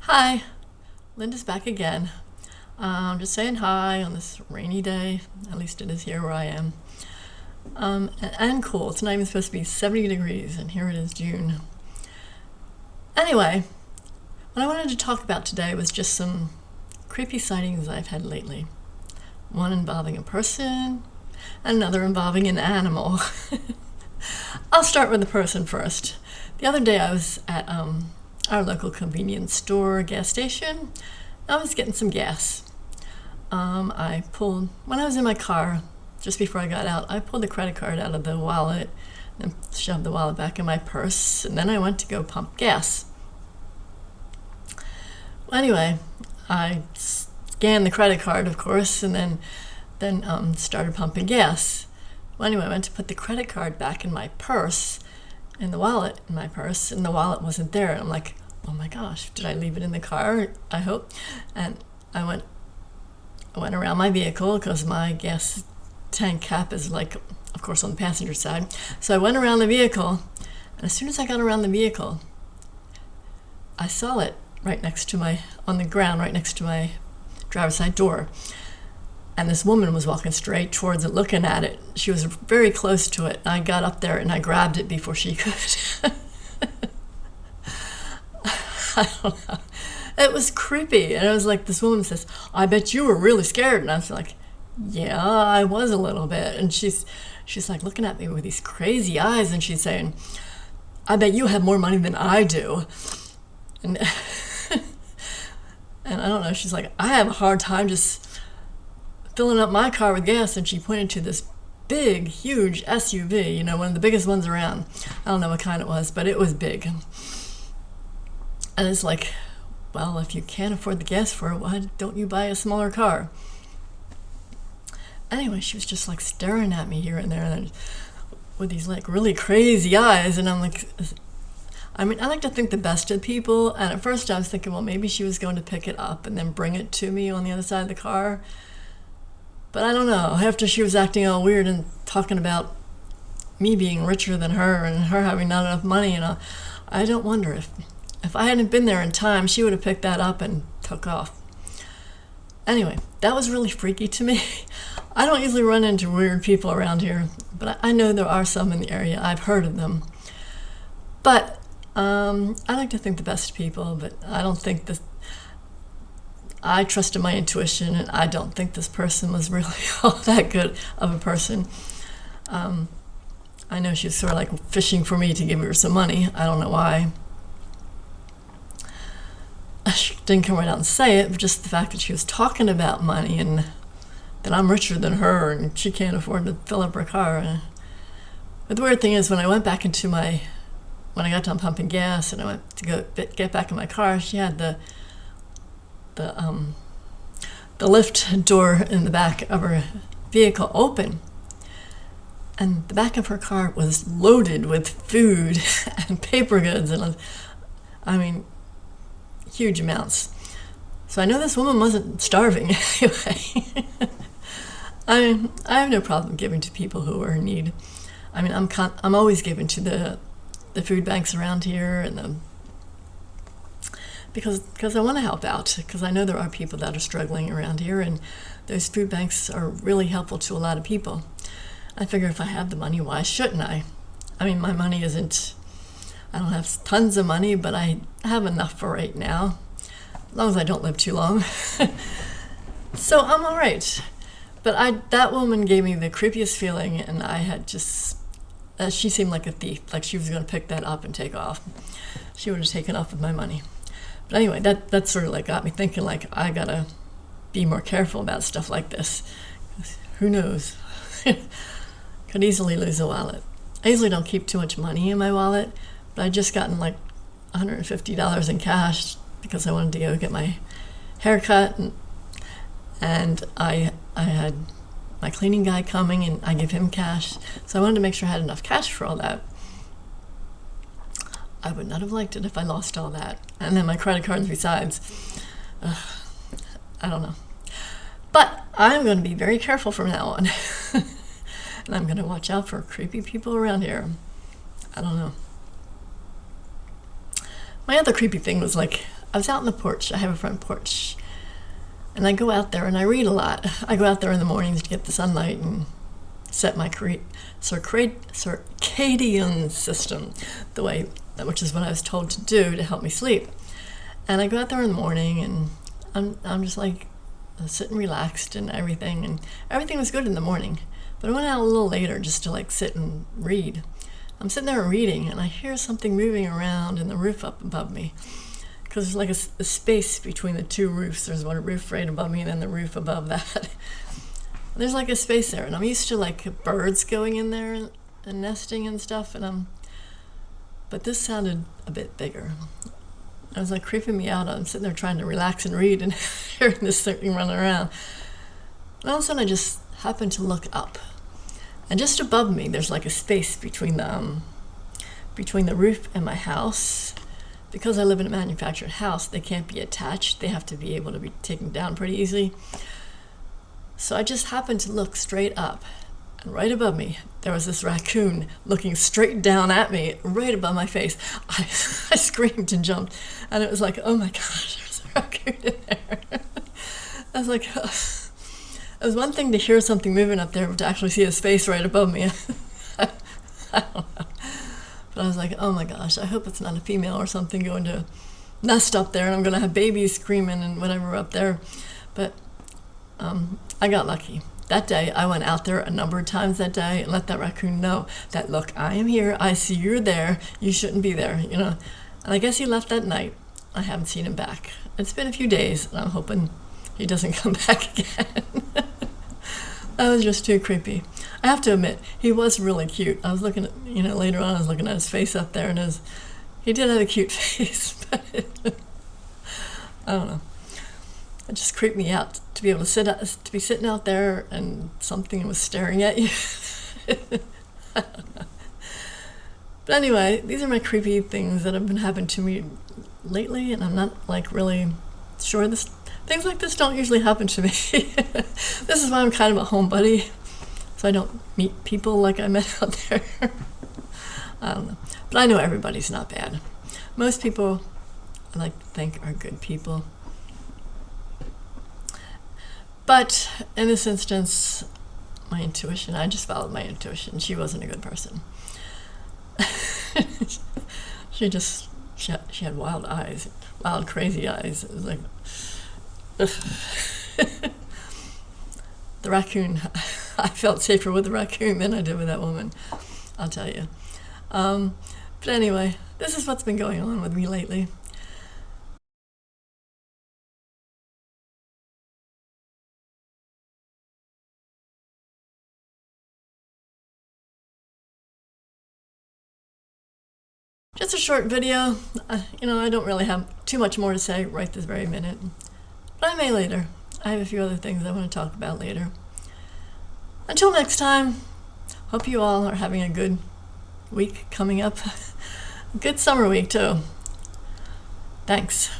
Hi, Linda's back again. Just saying hi on this rainy day. At least it is here where I am. And cool. It's not even supposed to be 70 degrees, and here it is June. Anyway, what I wanted to talk about today was just some creepy sightings I've had lately. One involving a person, and another involving an animal. I'll start with the person first. The other day I was at our local convenience store gas station. I was getting some gas. When I was in my car, just before I got out, I pulled the credit card out of the wallet and shoved the wallet back in my purse, and then I went to go pump gas. Well, anyway, I scanned the credit card, of course, and then started pumping gas. Well, anyway, I went to put the credit card back in my purse, in the wallet in my purse, and the wallet wasn't there. And I'm like, oh my gosh, did I leave it in the car? I hope. And I went around my vehicle because my gas tank cap is, like, of course, on the passenger side. So I went around the vehicle, and as soon as I got around the vehicle, I saw it on the ground right next to my driver's side door. And this woman was walking straight towards it, looking at it. She was very close to it. I got up there and I grabbed it before she could. I don't know. It was creepy. And it was like, this woman says, I bet you were really scared. And I was like, yeah, I was a little bit. And she's like looking at me with these crazy eyes, and she's saying, I bet you have more money than I do. And and I don't know, she's like, I have a hard time just filling up my car with gas. And she pointed to this big, huge SUV, one of the biggest ones around. I don't know what kind it was, but it was big. And it's like, well, if you can't afford the gas for it, why don't you buy a smaller car? Anyway, she was just like staring at me here and there, and with these like really crazy eyes. And I'm like, I like to think the best of people. And at first I was thinking, well, maybe she was going to pick it up and then bring it to me on the other side of the car. But I don't know. After she was acting all weird and talking about me being richer than her and her having not enough money, I don't wonder if I hadn't been there in time, she would have picked that up and took off. Anyway, that was really freaky to me. I don't usually run into weird people around here, but I know there are some in the area. I've heard of them. But I like to think the best of people, but I don't think this. I trusted my intuition, and I don't think this person was really all that good of a person. I know she was sort of like fishing for me to give her some money. I don't know why. She didn't come right out and say it, but just the fact that she was talking about money and that I'm richer than her and she can't afford to fill up her car. But the weird thing is, when I got done pumping gas and I went to go get back in my car, she had the lift door in the back of her vehicle open, and the back of her car was loaded with food and paper goods, and huge amounts. So I know this woman wasn't starving anyway. I have no problem giving to people who are in need. I'm always giving to the food banks around here, and because I want to help out, because I know there are people that are struggling around here, and those food banks are really helpful to a lot of people. I figure if I have the money, why shouldn't I? My money isn't, I don't have tons of money, but I have enough for right now, as long as I don't live too long. So I'm all right. But that woman gave me the creepiest feeling, and I had she seemed like a thief, like she was going to pick that up and take off. She would have taken off with my money. But anyway, that sort of like got me thinking, like, I gotta be more careful about stuff like this. Who knows? Could easily lose a wallet. I usually don't keep too much money in my wallet, but I just gotten like $150 in cash because I wanted to go get my hair cut, and I had my cleaning guy coming, and I give him cash. So I wanted to make sure I had enough cash for all that. I would not have liked it if I lost all that. And then my credit cards besides. I don't know. But I'm going to be very careful from now on. And I'm going to watch out for creepy people around here. I don't know. My other creepy thing was, like, I was out in the porch. I have a front porch. And I go out there and I read a lot. I go out there in the mornings to get the sunlight and set my circadian system the way, which is what I was told to do to help me sleep. And I go out there in the morning and I'm just like sitting relaxed and everything was good in the morning. But I went out a little later just to like sit and read. I'm sitting there reading and I hear something moving around in the roof up above me. Because there's like a space between the two roofs. There's one roof right above me and then the roof above that. There's like a space there, and I'm used to like birds going in there and nesting and stuff, but this sounded a bit bigger. It was like creeping me out. I'm sitting there trying to relax and read and hearing this thing running around. And all of a sudden I just happened to look up. And just above me there's like a space between the roof and my house. Because I live in a manufactured house, they can't be attached. They have to be able to be taken down pretty easily. So I just happened to look straight up, and right above me, there was this raccoon looking straight down at me, right above my face. I screamed and jumped, and it was like, oh my gosh, there's a raccoon in there. I was like, it was one thing to hear something moving up there, but to actually see his face right above me. I don't know. But I was like, oh my gosh, I hope it's not a female or something going to nest up there and I'm going to have babies screaming and whatever up there. But I got lucky. That day, I went out there a number of times that day and let that raccoon know that, look, I am here. I see you're there. You shouldn't be there, you know. And I guess he left that night. I haven't seen him back. It's been a few days, and I'm hoping he doesn't come back again. That was just too creepy. I have to admit, he was really cute. I was looking at, later on I was looking at his face up there, and he did have a cute face, but I don't know. It just creeped me out to be able to be sitting out there and something was staring at you. I don't know. But anyway, these are my creepy things that have been happening to me lately, and I'm not like really sure things like this don't usually happen to me. This is why I'm kind of a homebody, so I don't meet people like I met out there. I don't know. But I know everybody's not bad. Most people, I like to think, are good people. But in this instance, my intuition, I just followed my intuition. She wasn't a good person. She had wild eyes, wild, crazy eyes. It was like, the raccoon, I felt safer with the raccoon than I did with that woman, I'll tell you. But anyway, this is what's been going on with me lately. Just a short video. I don't really have too much more to say right this very minute. But I may later. I have a few other things I want to talk about later. Until next time, hope you all are having a good week coming up. A good summer week, too. Thanks.